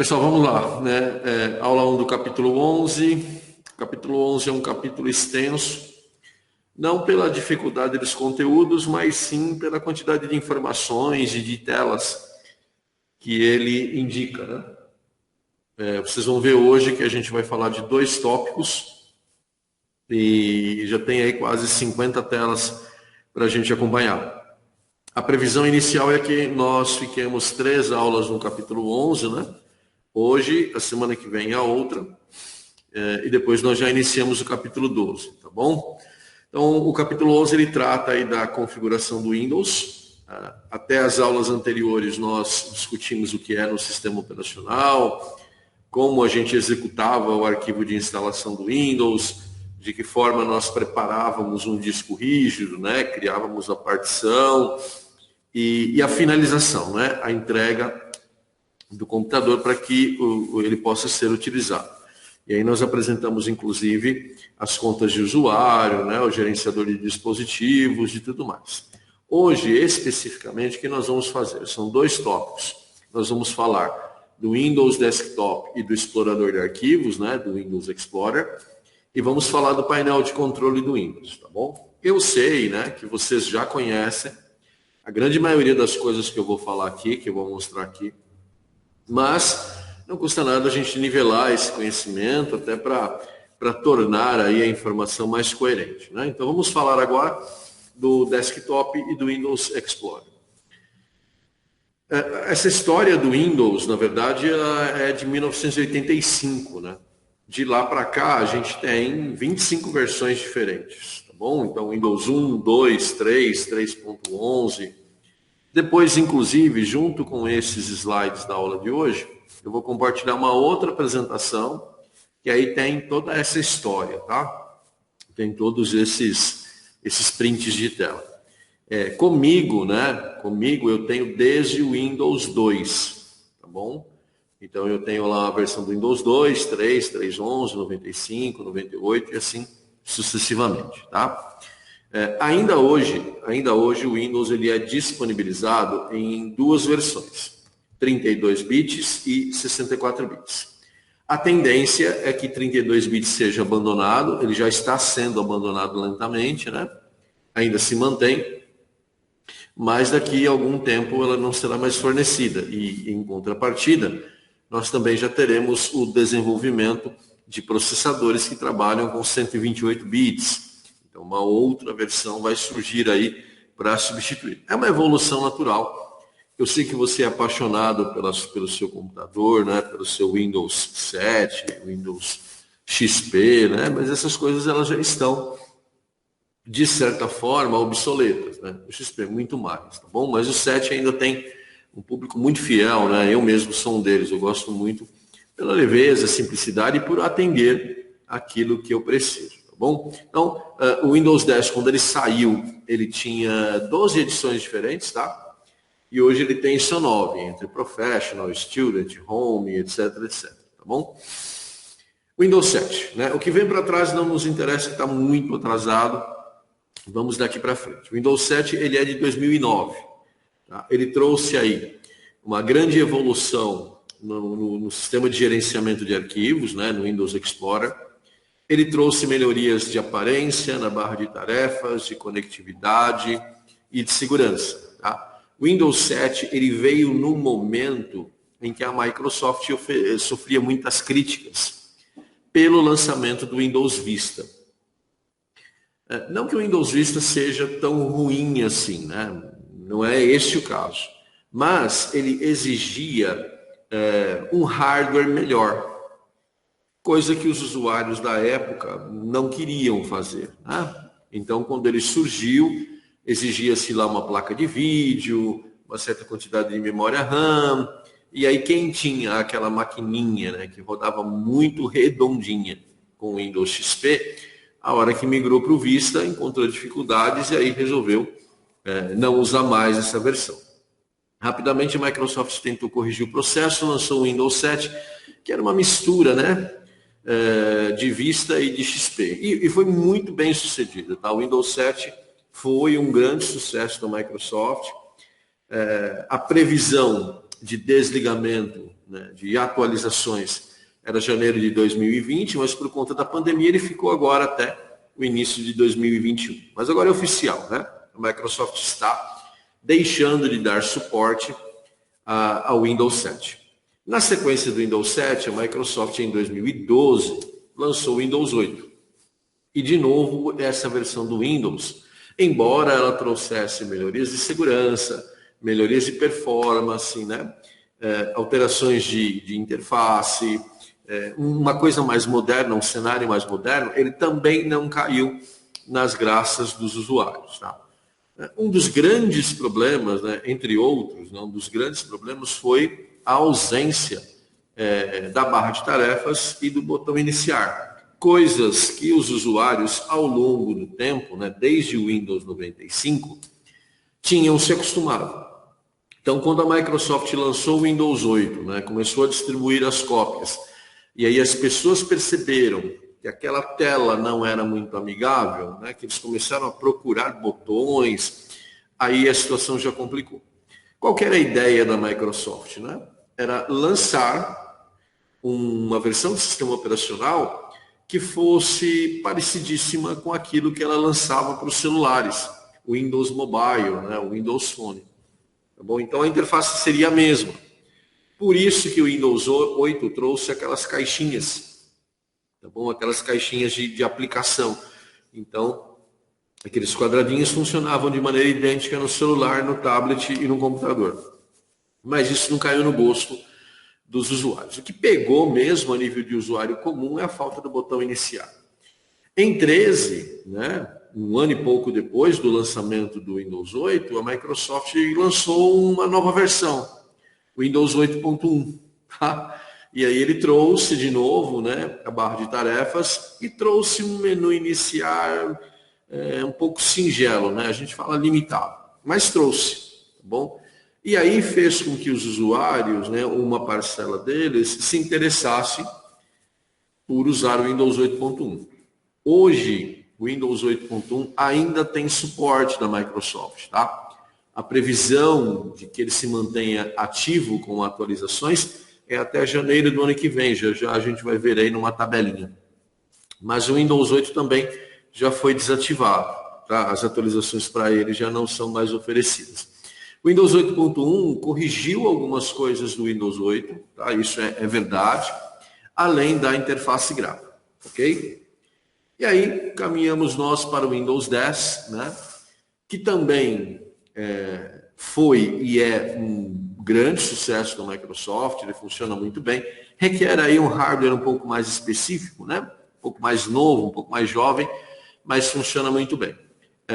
Pessoal, vamos lá, né? Aula 1 do capítulo 11. O capítulo 11 é um capítulo extenso, não pela dificuldade dos conteúdos, mas sim pela quantidade de informações e de telas que ele indica, né? Vocês vão ver hoje que a gente vai falar de 2 tópicos e já tem aí quase 50 telas para a gente acompanhar. A previsão inicial é que nós fiquemos 3 aulas no capítulo 11, né? Hoje, a semana que vem a outra, e depois nós já iniciamos o capítulo 12, tá bom? Então, o capítulo 11 ele trata aí da configuração do Windows. Até as aulas anteriores nós discutimos o que era um sistema operacional, como a gente executava o arquivo de instalação do Windows, de que forma nós preparávamos um disco rígido, né? Criávamos a partição e a finalização, né? A entrega do computador para que ele possa ser utilizado. E aí nós apresentamos, inclusive, as contas de usuário, né, o gerenciador de dispositivos e tudo mais. Hoje, especificamente, o que nós vamos fazer? São 2 tópicos. Nós vamos falar do Windows Desktop e do explorador de arquivos, né, do Windows Explorer, e vamos falar do painel de controle do Windows, tá bom? Eu sei, né, que vocês já conhecem a grande maioria das coisas que eu vou falar aqui, que eu vou mostrar aqui, mas não custa nada a gente nivelar esse conhecimento até para tornar aí a informação mais coerente, né? Então vamos falar agora do desktop e do Windows Explorer. Essa história do Windows, na verdade, é de 1985, né? De lá para cá a gente tem 25 versões diferentes, tá bom? Então Windows 1, 2, 3, 3.11... Depois, inclusive, junto com esses slides da aula de hoje, eu vou compartilhar uma outra apresentação, que aí tem toda essa história, tá? Tem todos esses prints de tela. Comigo, né? Comigo eu tenho desde o Windows 2, tá bom? Então eu tenho lá a versão do Windows 2, 3, 3.11, 95, 98 e assim sucessivamente, tá? Ainda hoje o Windows ele é disponibilizado em 2 versões, 32 bits e 64 bits. A tendência é que 32 bits seja abandonado, ele já está sendo abandonado lentamente, né? Ainda se mantém, mas daqui a algum tempo ela não será mais fornecida. E em contrapartida, nós também já teremos o desenvolvimento de processadores que trabalham com 128 bits. Então, uma outra versão vai surgir aí para substituir. É uma evolução natural. Eu sei que você é apaixonado pelo seu computador, né? Pelo seu Windows 7, Windows XP, né? Mas essas coisas elas já estão, de certa forma, obsoletas, né? O XP muito mais, tá bom? Mas o 7 ainda tem um público muito fiel, né? Eu mesmo sou um deles. Eu gosto muito pela leveza, simplicidade e por atender aquilo que eu preciso. Bom, então, o Windows 10, quando ele saiu, ele tinha 12 edições diferentes, tá? E hoje ele tem só 9, entre Professional, Student, Home, etc, etc, tá bom? Windows 7, né? O que vem para trás não nos interessa, que está muito atrasado. Vamos daqui para frente. O Windows 7, ele é de 2009. Tá? Ele trouxe aí uma grande evolução no sistema de gerenciamento de arquivos, né? No Windows Explorer. Ele trouxe melhorias de aparência na barra de tarefas, de conectividade e de segurança. Tá? O Windows 7 ele veio num momento em que a Microsoft sofria muitas críticas pelo lançamento do Windows Vista. Não que o Windows Vista seja tão ruim assim, né? Não é esse o caso. Mas ele exigia um hardware melhor. Coisa que os usuários da época não queriam fazer, né? Então, quando ele surgiu, exigia-se lá uma placa de vídeo, uma certa quantidade de memória RAM, e aí quem tinha aquela maquininha, né, que rodava muito redondinha com o Windows XP, a hora que migrou para o Vista, encontrou dificuldades e aí resolveu não usar mais essa versão. Rapidamente a Microsoft tentou corrigir o processo, lançou o Windows 7, que era uma mistura, né? De Vista e de XP. E foi muito bem sucedido. Tá? O Windows 7 foi um grande sucesso da Microsoft. A previsão de desligamento né, de atualizações era janeiro de 2020, mas por conta da pandemia ele ficou agora até o início de 2021. Mas agora é oficial, né? A Microsoft está deixando de dar suporte ao Windows 7. Na sequência do Windows 7, a Microsoft em 2012 lançou o Windows 8. E de novo, essa versão do Windows, embora ela trouxesse melhorias de segurança, melhorias de performance, né? Alterações de interface, uma coisa mais moderna, um cenário mais moderno, ele também não caiu nas graças dos usuários. Tá? Um dos grandes problemas, né, entre outros, um dos grandes problemas foi a ausência da barra de tarefas e do botão iniciar. Coisas que os usuários, ao longo do tempo, né, desde o Windows 95, tinham se acostumado. Então, quando a Microsoft lançou o Windows 8, né, começou a distribuir as cópias, e aí as pessoas perceberam que aquela tela não era muito amigável, né, que eles começaram a procurar botões, aí a situação já complicou. Qual que era a ideia da Microsoft? Né? Era lançar uma versão do sistema operacional que fosse parecidíssima com aquilo que ela lançava para os celulares, o Windows Mobile, né, o Windows Phone. Tá bom? Então a interface seria a mesma. Por isso que o Windows 8 trouxe aquelas caixinhas, tá bom? Aquelas caixinhas de aplicação. Então, aqueles quadradinhos funcionavam de maneira idêntica no celular, no tablet e no computador. Mas isso não caiu no gosto dos usuários. O que pegou mesmo a nível de usuário comum é a falta do botão iniciar. Em 13, né, um ano e pouco depois do lançamento do Windows 8, a Microsoft lançou uma nova versão, o Windows 8.1. Tá? E aí ele trouxe de novo, né, a barra de tarefas e trouxe um menu iniciar um pouco singelo, né? A gente fala limitado, mas trouxe, tá bom? E aí fez com que os usuários, né, uma parcela deles, se interessasse por usar o Windows 8.1. Hoje, o Windows 8.1 ainda tem suporte da Microsoft, tá? A previsão de que ele se mantenha ativo com atualizações é até janeiro do ano que vem, já a gente vai ver aí numa tabelinha. Mas o Windows 8 também já foi desativado, tá? As atualizações para ele já não são mais oferecidas. O Windows 8.1 corrigiu algumas coisas do Windows 8, tá? Isso é verdade, além da interface gráfica, ok? E aí caminhamos nós para o Windows 10, né? Que também foi e é um grande sucesso da Microsoft, ele funciona muito bem, requer aí um hardware um pouco mais específico, né? Um pouco mais novo, um pouco mais jovem, mas funciona muito bem.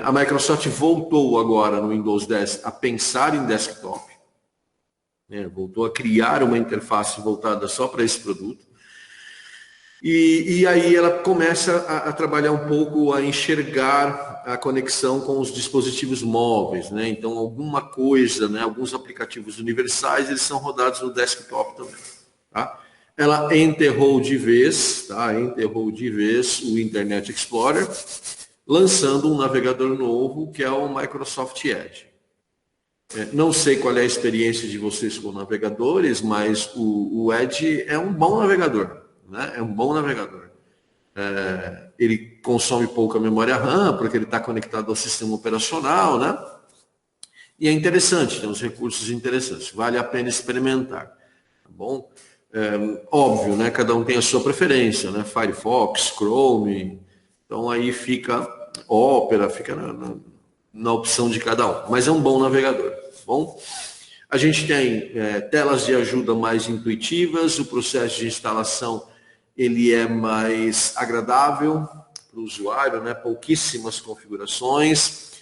A Microsoft voltou agora no Windows 10 a pensar em desktop, né? Voltou a criar uma interface voltada só para esse produto. E aí ela começa a trabalhar um pouco, a enxergar a conexão com os dispositivos móveis, né? Então alguma coisa, né? Alguns aplicativos universais, eles são rodados no desktop também, tá? Ela enterrou de vez, tá? Enterrou de vez o Internet Explorer, lançando um navegador novo que é o Microsoft Edge. Não sei qual é a experiência de vocês com navegadores, mas o Edge é um bom navegador. Né? É um bom navegador. Ele consome pouca memória RAM, porque ele está conectado ao sistema operacional, né? E é interessante, tem uns recursos interessantes, vale a pena experimentar. Tá bom? Óbvio, né? Cada um tem a sua preferência, né? Firefox, Chrome, então aí fica Opera, fica na opção de cada um. Mas é um bom navegador, tá bom? A gente tem telas de ajuda mais intuitivas, o processo de instalação ele é mais agradável para o usuário, né? Pouquíssimas configurações,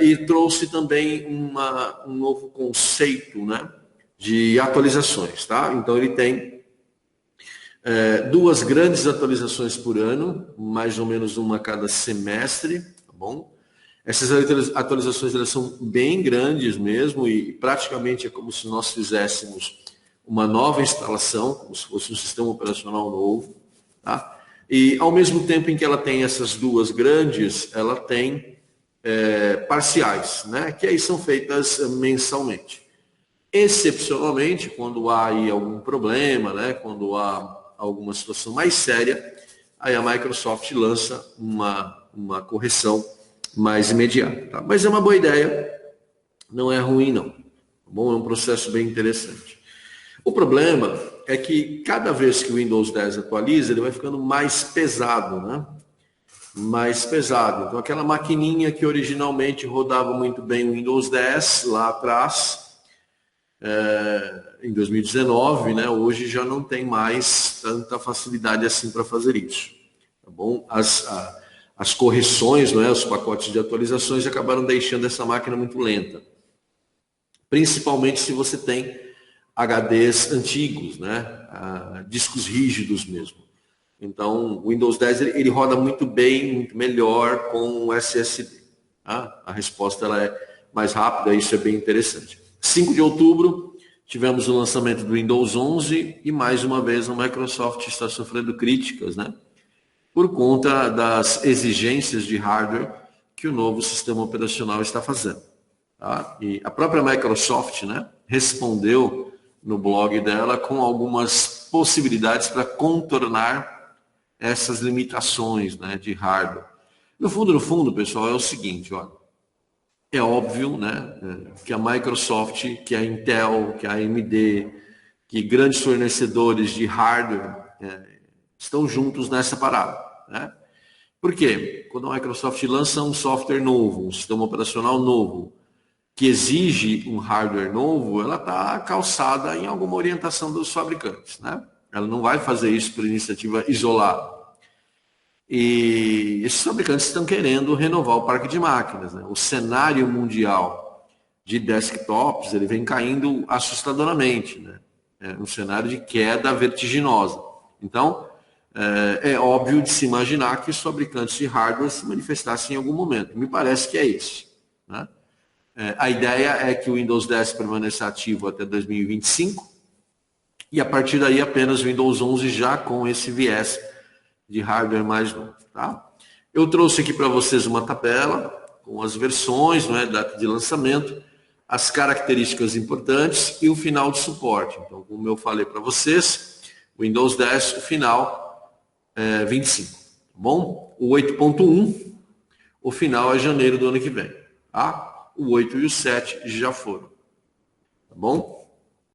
e trouxe também um novo conceito, né? De atualizações. Tá? Então ele tem 2 grandes atualizações por ano, mais ou menos uma a cada semestre. Tá bom? Essas atualizações elas são bem grandes mesmo e praticamente é como se nós fizéssemos uma nova instalação, como se fosse um sistema operacional novo. Tá? E ao mesmo tempo em que ela tem essas 2 grandes, ela tem parciais, né? Que aí são feitas mensalmente. Excepcionalmente, quando há aí algum problema, né, quando há alguma situação mais séria, aí a Microsoft lança uma correção mais imediata. Tá? Mas é uma boa ideia, não é ruim não. Tá bom? É um processo bem interessante. O problema é que cada vez que o Windows 10 atualiza, ele vai ficando mais pesado, né? Mais pesado. Então aquela maquininha que originalmente rodava muito bem o Windows 10 lá atrás, em 2019, né? Hoje já não tem mais tanta facilidade assim para fazer isso. Tá bom? As correções, não é? Os pacotes de atualizações acabaram deixando essa máquina muito lenta. Principalmente se você tem HDs antigos, né? Discos rígidos mesmo. Então, o Windows 10 ele roda muito bem, muito melhor com o SSD. Tá? A resposta ela é mais rápida, isso é bem interessante. 5 de outubro, tivemos o lançamento do Windows 11 e mais uma vez a Microsoft está sofrendo críticas, né? Por conta das exigências de hardware que o novo sistema operacional está fazendo. Tá? E a própria Microsoft, né, respondeu no blog dela com algumas possibilidades para contornar essas limitações, né, de hardware. No fundo, pessoal, é o seguinte, olha, é óbvio, né, que a Microsoft, que a Intel, que a AMD, que grandes fornecedores de hardware estão juntos nessa parada, né? Por quê? Quando a Microsoft lança um software novo, um sistema operacional novo, que exige um hardware novo, ela está calçada em alguma orientação dos fabricantes, né? Ela não vai fazer isso por iniciativa isolada. E esses fabricantes estão querendo renovar o parque de máquinas, né? O cenário mundial de desktops ele vem caindo assustadoramente, né? É um cenário de queda vertiginosa. Então, é óbvio de se imaginar que os fabricantes de hardware se manifestassem em algum momento. Me parece que é esse, né? A ideia é que o Windows 10 permaneça ativo até 2025 e a partir daí apenas o Windows 11 já com esse viés de hardware mais novo. Tá? Eu trouxe aqui para vocês uma tabela com as versões, né, data de lançamento, as características importantes e o final de suporte. Então, como eu falei para vocês, o Windows 10, o final é 25. Tá bom? O 8.1, o final é janeiro do ano que vem. Tá? O 8 e o 7 já foram. Tá bom?